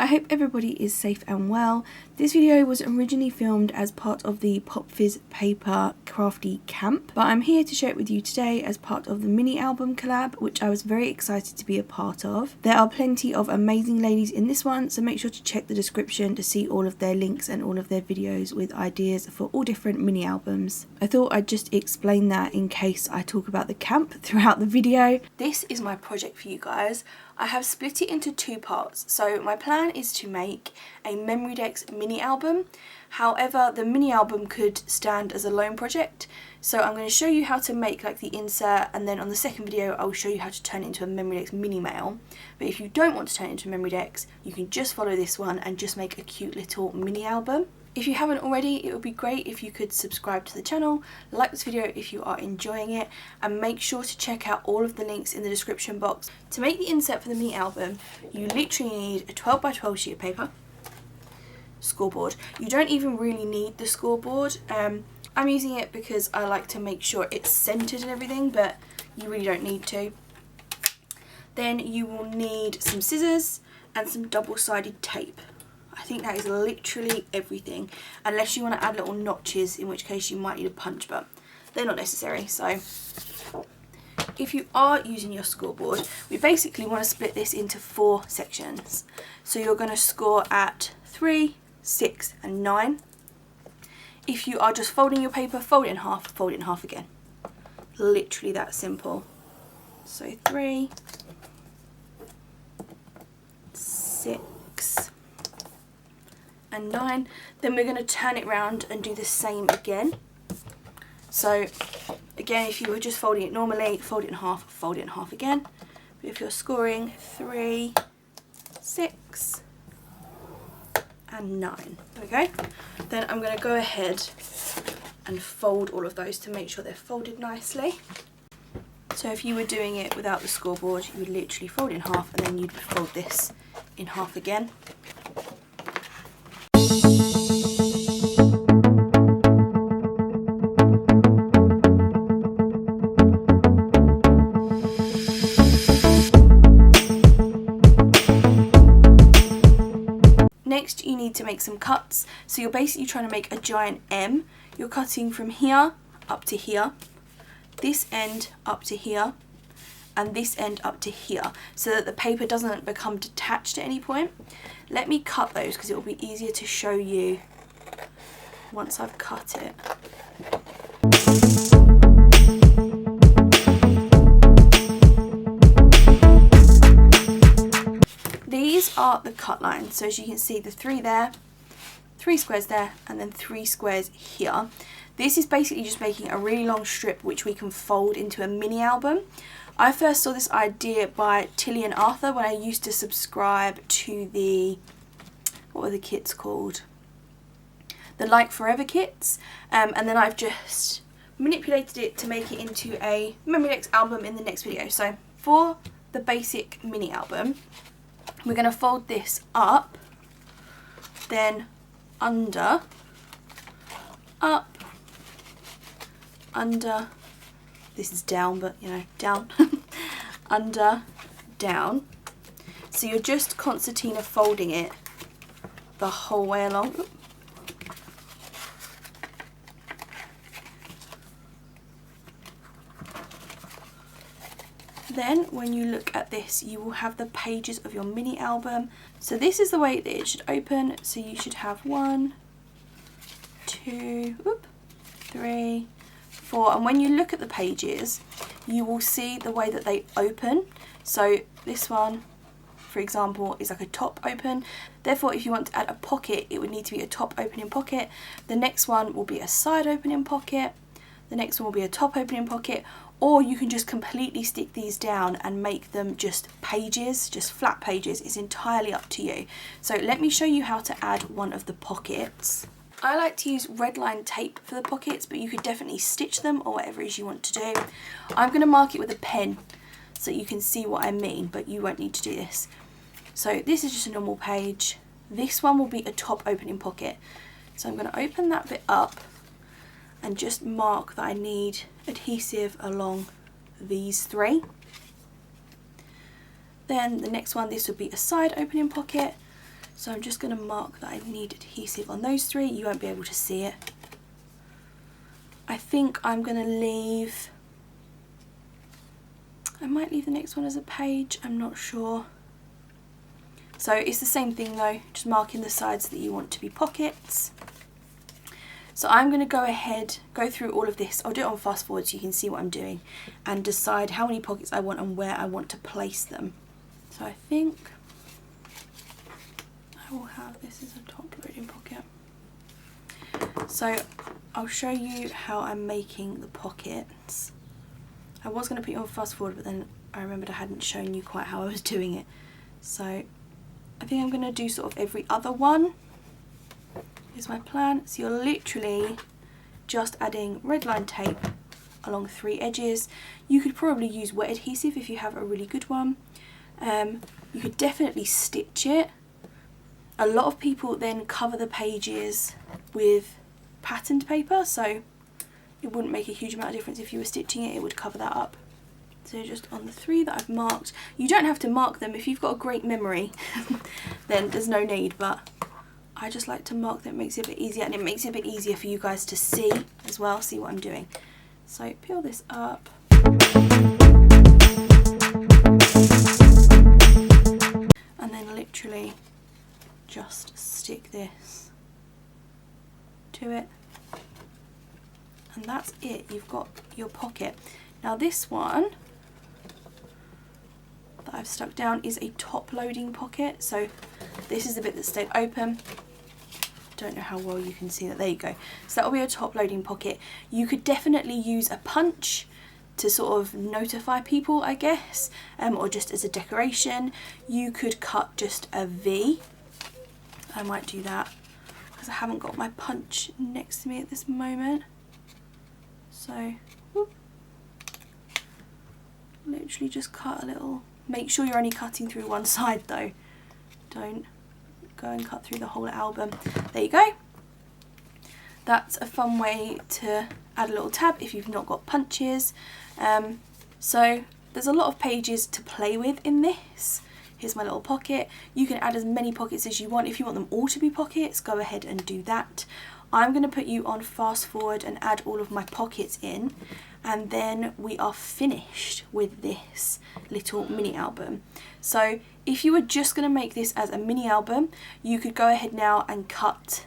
I hope everybody is safe and well. This video was originally filmed as part of the Pop Fizz Paper Crafty Camp, but I'm here to share it with you today as part of the mini album collab, which I was very excited to be a part of. There are plenty of amazing ladies in this one, so make sure to check the description to see all of their links and all of their videos with ideas for all different mini albums. I thought I'd just explain that in case I talk about the camp throughout the video. This is my project for you guys. I have split it into two parts. So my plan is to make a Memorydex mini album. However, the mini album could stand as a lone project. So I'm going to show you how to make like the insert, and then on the second video I'll show you how to turn it into a Memorydex mini mail. But if you don't want to turn it into a Memorydex, you can just follow this one and just make a cute little mini album. If you haven't already, it would be great if you could subscribe to the channel, like this video if you are enjoying it, and make sure to check out all of the links in the description box. To make the insert for the mini album, you literally need a 12x12 sheet of paper, scoreboard. You don't even really need the scoreboard. I'm using it because I like to make sure it's centered and everything, but you really don't need to. Then you will need some scissors and some double-sided tape. I think that is literally everything, unless you want to add little notches, in which case you might need a punch, but they're not necessary. So if you are using your scoreboard, we basically want to split this into 4 sections. So you're going to score at 3, 6 and 9. If you are just folding your paper, fold it in half again. Literally that simple. So 3, 6 and 9. Then we're going to turn it round and do the same again. So again, if you were just folding it normally, fold it in half again. But if you're scoring 3, 6 and 9, okay, then I'm going to go ahead and fold all of those to make sure they're folded nicely. So if you were doing it without the scoreboard, you would literally fold it in half and then you'd fold this in half again. Next you need to make some cuts. So you're basically trying to make a giant M. You're cutting from here up to here, this end up to here, and this end up to here, so that the paper doesn't become detached at any point. Let me cut those because it will be easier to show you once I've cut it. These are the cut lines. So as you can see, the 3 there, 3 squares there, and then 3 squares here. This is basically just making a really long strip which we can fold into a mini album. I first saw this idea by Tilly and Arthur when I used to subscribe to the, what were the kits called? The Like Forever kits, and then I've just manipulated it to make it into a Memorydex album in the next video. So for the basic mini album, we're going to fold this up, then under, up, under, this is down, but you know, down, under, down. So you're just concertina folding it the whole way along. Oops. Then when you look at this, you will have the pages of your mini album. So this is the way that it should open. So you should have 1, 2, 3, 4. And when you look at the pages, you will see the way that they open. So this one, for example, is like a top open. Therefore, if you want to add a pocket, it would need to be a top opening pocket. The next one will be a side opening pocket. The next one will be a top opening pocket. Or you can just completely stick these down and make them just pages, just flat pages. It's entirely up to you. So let me show you how to add one of the pockets. I like to use red line tape for the pockets, but you could definitely stitch them or whatever it is you want to do. I'm going to mark it with a pen so you can see what I mean, but you won't need to do this. So this is just a normal page. This one will be a top opening pocket. So I'm going to open that bit up and just mark that I need adhesive along these 3. Then the next one, this would be a side opening pocket. So I'm just going to mark that I need adhesive on those 3. You won't be able to see it. I think I'm going to leave, I might leave the next one as a page, I'm not sure. So it's the same thing though, just marking the sides that you want to be pockets. So I'm going to go ahead, go through all of this. I'll do it on fast forward so you can see what I'm doing and decide how many pockets I want and where I want to place them. So I think I will have this as a top loading pocket. So I'll show you how I'm making the pockets. I was going to put you on fast forward, but then I remembered I hadn't shown you quite how I was doing it. So I think I'm going to do sort of every other one. Here's my plan. So you're literally just adding red line tape along 3 edges. You could probably use wet adhesive if you have a really good one. You could definitely stitch it. A lot of people then cover the pages with patterned paper, so it wouldn't make a huge amount of difference if you were stitching it, it would cover that up. So just on the 3 that I've marked, you don't have to mark them if you've got a great memory, then there's no need, but I just like to mark them. It makes it a bit easier, and it makes it a bit easier for you guys to see as well, see what I'm doing. So peel this up. And then literally just stick this to it, and that's it. You've got your pocket. Now this one that I've stuck down is a top loading pocket, so this is the bit that stayed open. Don't know how well you can see that. There you go. So that will be a top loading pocket. You could definitely use a punch to sort of notify people, I guess, or just as a decoration. You could cut just a V. I might do that because I haven't got my punch next to me at this moment. So whoop, literally just cut a little. Make sure you're only cutting through one side though. Don't go and cut through the whole album. There you go. That's a fun way to add a little tab if you've not got punches. So there's a lot of pages to play with in this. Here's my little pocket. You can add as many pockets as you want. If you want them all to be pockets, go ahead and do that. I'm going to put you on fast forward and add all of my pockets in, and then we are finished with this little mini album. So if you were just going to make this as a mini album, you could go ahead now and cut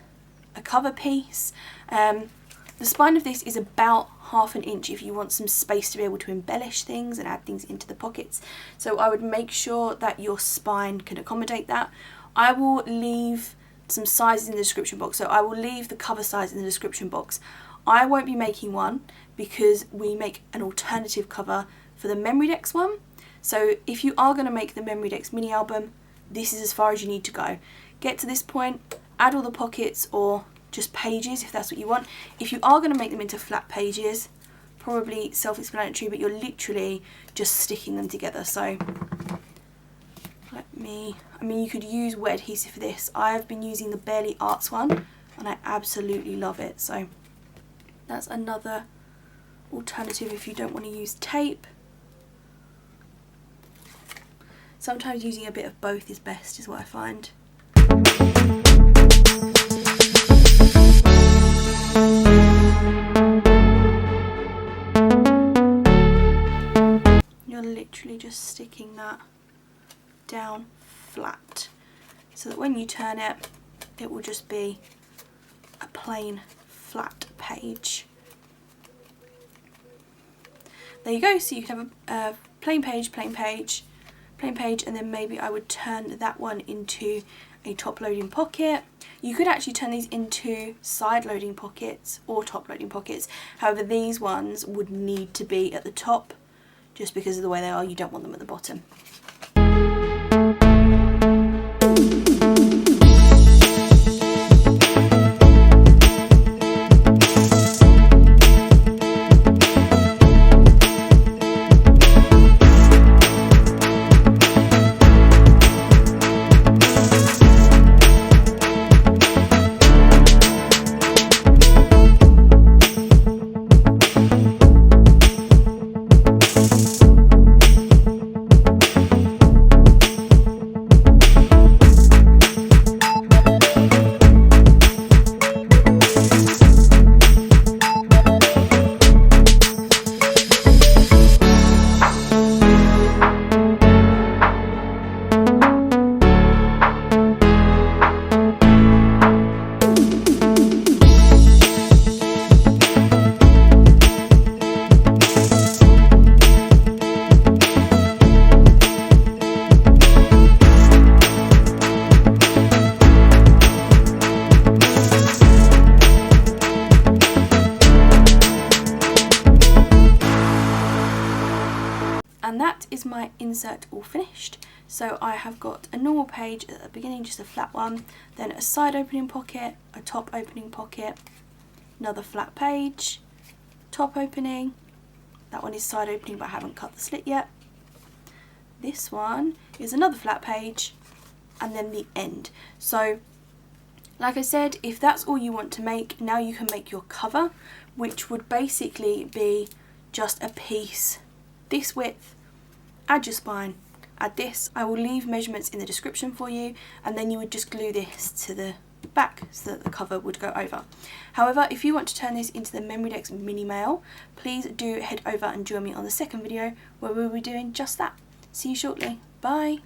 a cover piece. The spine of this is about 1/2 inch if you want some space to be able to embellish things and add things into the pockets. So I would make sure that your spine can accommodate that. I will leave some sizes in the description box, so I will leave the cover size in the description box. I won't be making one because we make an alternative cover for the Memorydex one. So if you are going to make the Memorydex mini album, this is as far as you need to go. Get to this point, add all the pockets or just pages if that's what you want. If you are going to make them into flat pages, probably self-explanatory, but you're literally just sticking them together. So I mean you could use wet adhesive for this. I've been using the Barely Arts one and I absolutely love it. So that's another alternative if you don't want to use tape. Sometimes using a bit of both is best, is what I find. You're literally just sticking that down flat so that when you turn it, it will just be a plain flat page. There you go. So you can have a plain page, and then maybe I would turn that one into a top loading pocket. You could actually turn these into side loading pockets or top loading pockets. However, these ones would need to be at the top just because of the way they are. You don't want them at the bottom. my insert all finished. So I have got a normal page at the beginning, just a flat one, then a side opening pocket, a top opening pocket, another flat page, top opening, that one is side opening but I haven't cut the slit yet. This one is another flat page, and then the end. So like I said, if that's all you want to make, now you can make your cover, which would basically be just a piece this width. Add your spine, add this. I will leave measurements in the description for you, and then you would just glue this to the back so that the cover would go over. However, if you want to turn this into the Memorydex mini mail, please do head over and join me on the second video where we'll be doing just that. See you shortly. Bye.